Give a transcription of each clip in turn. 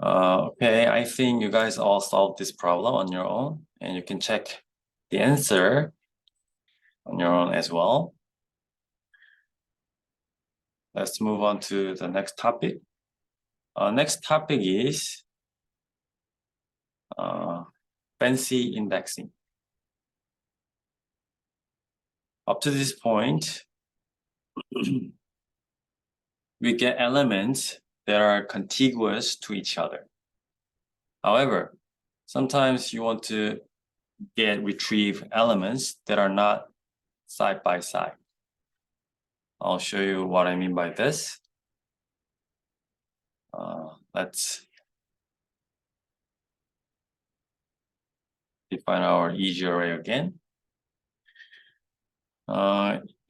Okay, I think you guys all solved this problem on your own, and you can check the answer on your own as well. Let's move on to the next topic. Next topic is fancy indexing. Up to this point, we get elements that are contiguous to each other. However, sometimes you want to retrieve elements that are not side by side. I'll show you what I mean by this. Let's define our easy array again.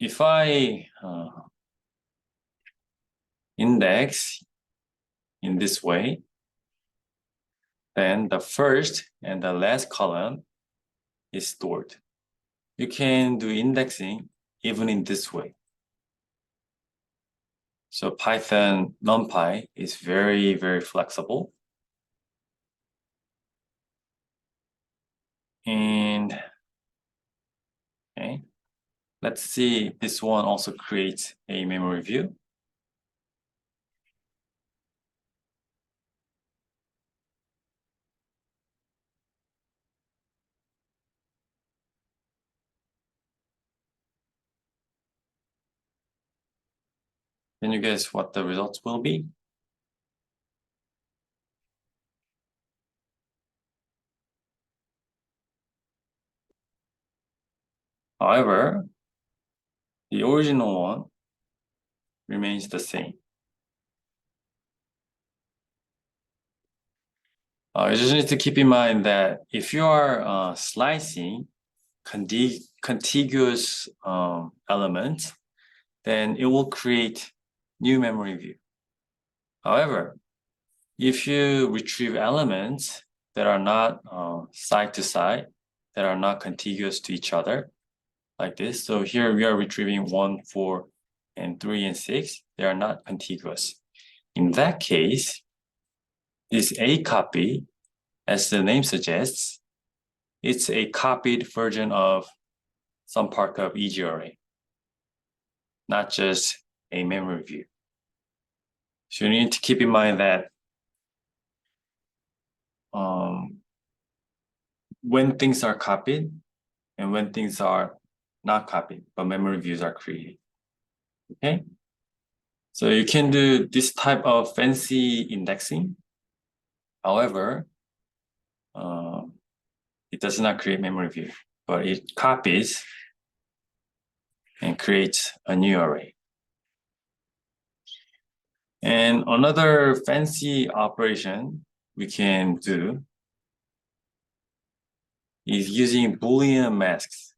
If I index in this way, then the first and the last column is stored. You can do indexing even in this way. So Python NumPy is very, very flexible. And okay, let's see, this one also creates a memory view. Can you guess what the results will be? However, the original one remains the same. You just need to keep in mind that if you are slicing contiguous elements, then it will create new memory view. However, if you retrieve elements that are not side to side, that are not contiguous to each other, like this. So here we are retrieving 1, 4, and 3, and 6. They are not contiguous. In that case, this A copy, as the name suggests, it's a copied version of some part of easy array, not just a memory view. So you need to keep in mind that when things are copied and when things are not copied, but memory views are created. Okay? So you can do this type of fancy indexing. However, it does not create memory view, but it copies and creates a new array. And another fancy operation we can do is using Boolean masks.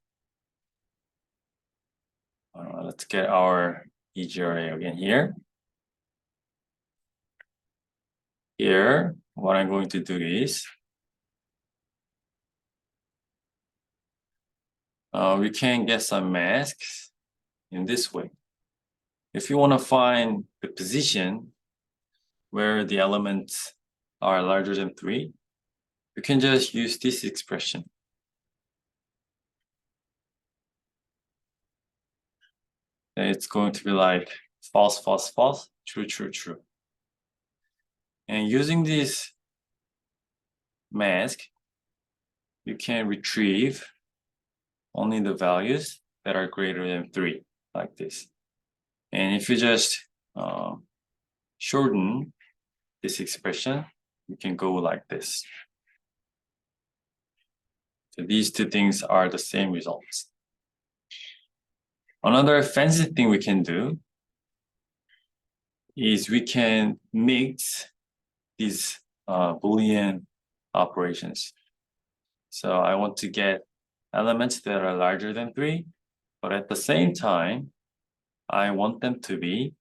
Let's get our easy array again here. Here, what I'm going to do is we can get some masks in this way. If you want to find the position where the elements are larger than 3, you can just use this expression. And it's going to be like false, false, false, true, true, true. And using this mask, you can retrieve only the values that are greater than 3, like this. And if you just shorten this expression, you can go like this. So these two things are the same results. Another fancy thing we can do is we can mix these Boolean operations. So I want to get elements that are larger than 3, but at the same time, I want them to be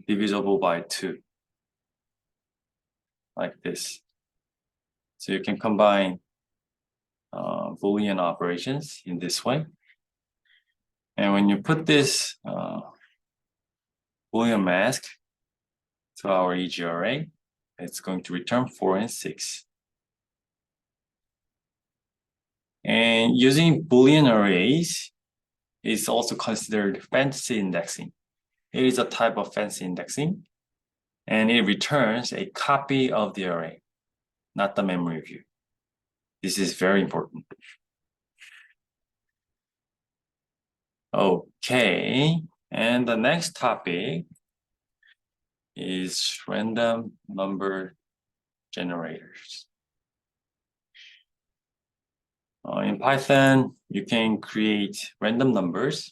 divisible by 2, like this. So you can combine Boolean operations in this way. And when you put this Boolean mask to our EG array. It's going to return 4 and 6. And using Boolean arrays is also considered fancy indexing. It is a type of fancy indexing, and it returns a copy of the array, not the memory view. This is very important. Okay, and the next topic is random number generators. In Python, you can create random numbers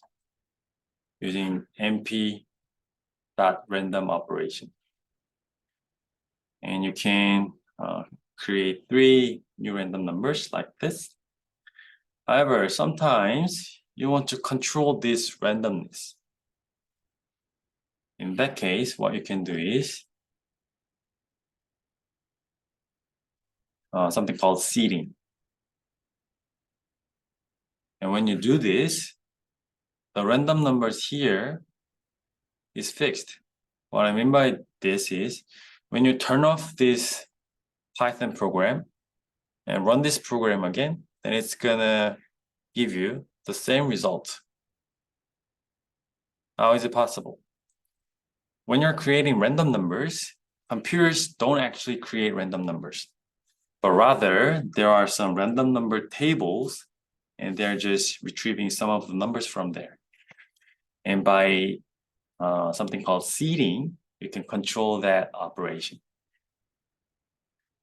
using np.random operation. And you can create 3 new random numbers like this. However, sometimes you want to control this randomness. In that case, what you can do is something called seeding. And when you do this, the random numbers here is fixed. What I mean by this is when you turn off this Python program and run this program again, then it's gonna give you the same result. How is it possible? When you're creating random numbers, computers don't actually create random numbers, but rather there are some random number tables and they're just retrieving some of the numbers from there. And by something called seeding, you can control that operation.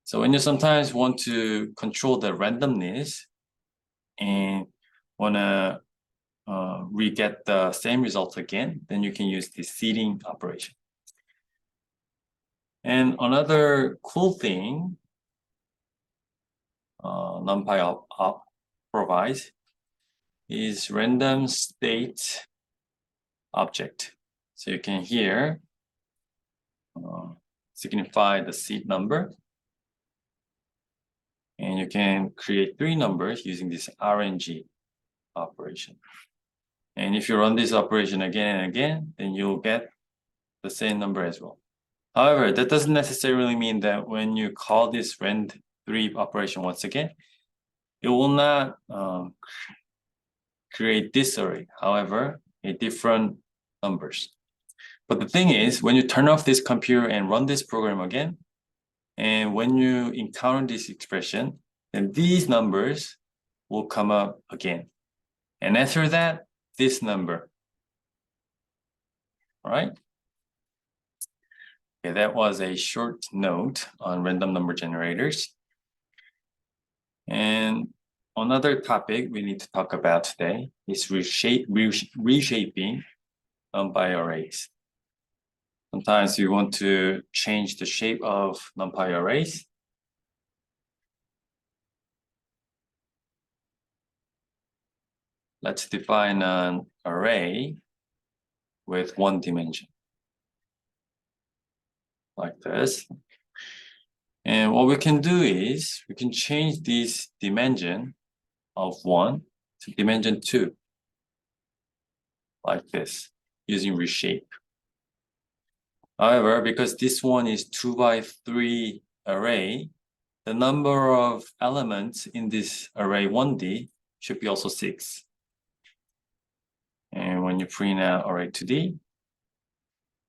So when you sometimes want to control the randomness and want to re-get the same results again, then you can use the seeding operation. And another cool thing NumPy provides is random state object. So you can here signify the seed number. And you can create 3 numbers using this RNG operation. And if you run this operation again and again, then you'll get the same number as well. However, that doesn't necessarily mean that when you call this rand3 operation once again, it will not create this array. However, a different numbers. But the thing is, when you turn off this computer and run this program again, and when you encounter this expression, then these numbers will come up again. And after that, this number. All right? Okay, that was a short note on random number generators. And another topic we need to talk about today is reshaping NumPy arrays. Sometimes you want to change the shape of NumPy arrays. Let's define an array with 1 dimension, like this. And what we can do is we can change this dimension of 1 to dimension 2, like this, using reshape. However, because this one is 2 by 3 array, the number of elements in this array 1D should be also 6. And when you print out array 2D,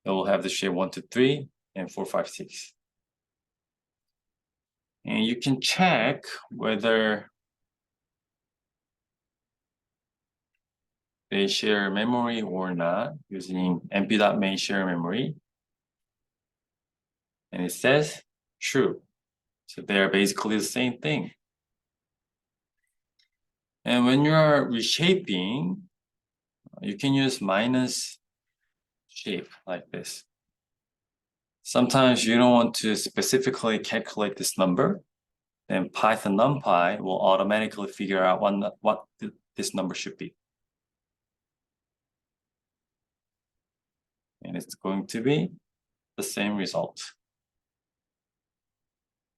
it will have the shape 1, 2, 3, and 4, 5, 6. And you can check whether they share memory or not using np.main share memory. And it says true. So they're basically the same thing. And when you're reshaping, you can use minus shape like this. Sometimes you don't want to specifically calculate this number, then Python NumPy will automatically figure out what this number should be. And it's going to be the same result.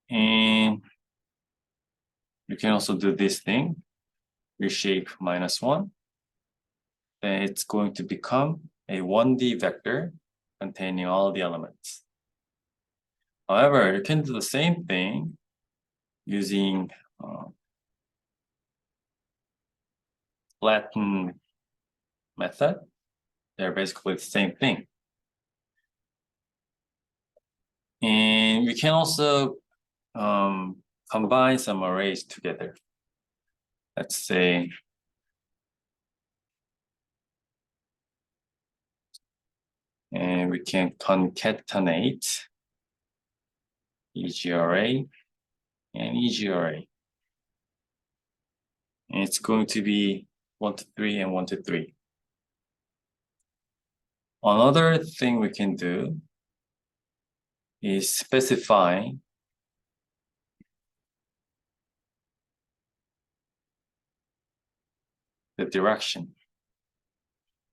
And you can also do this thing, reshape -1. Then it's going to become a 1D vector containing all the elements. However, you can do the same thing using flatten method. They're basically the same thing. And we can also combine some arrays together. Let's say and we can concatenate EG-array and EG-array. And it's going to be 1 to 3 and 1 to 3. Another thing we can do is specifying the direction.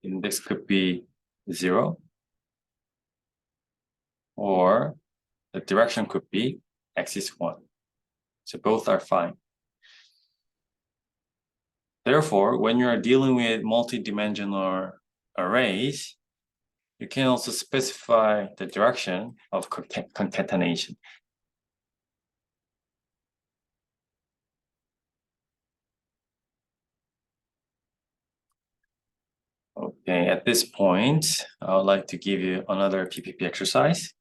Index could be 0, or the direction could be axis 1. So both are fine. Therefore, when you are dealing with multi-dimensional arrays, you can also specify the direction of concatenation. Okay, at this point, I would like to give you another PPP exercise.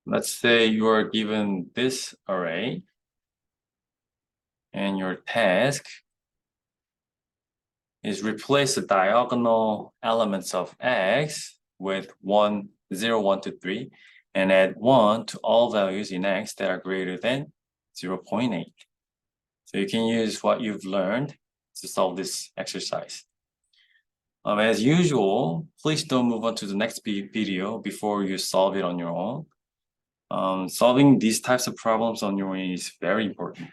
Let's say you are given this array, and your task is replace the diagonal elements of X with 1, 0, 1 to 3, and add 1 to all values in X that are greater than 0.8. So you can use what you've learned to solve this exercise. As usual, please don't move on to the next video before you solve it on your own. Solving these types of problems on your own is very important.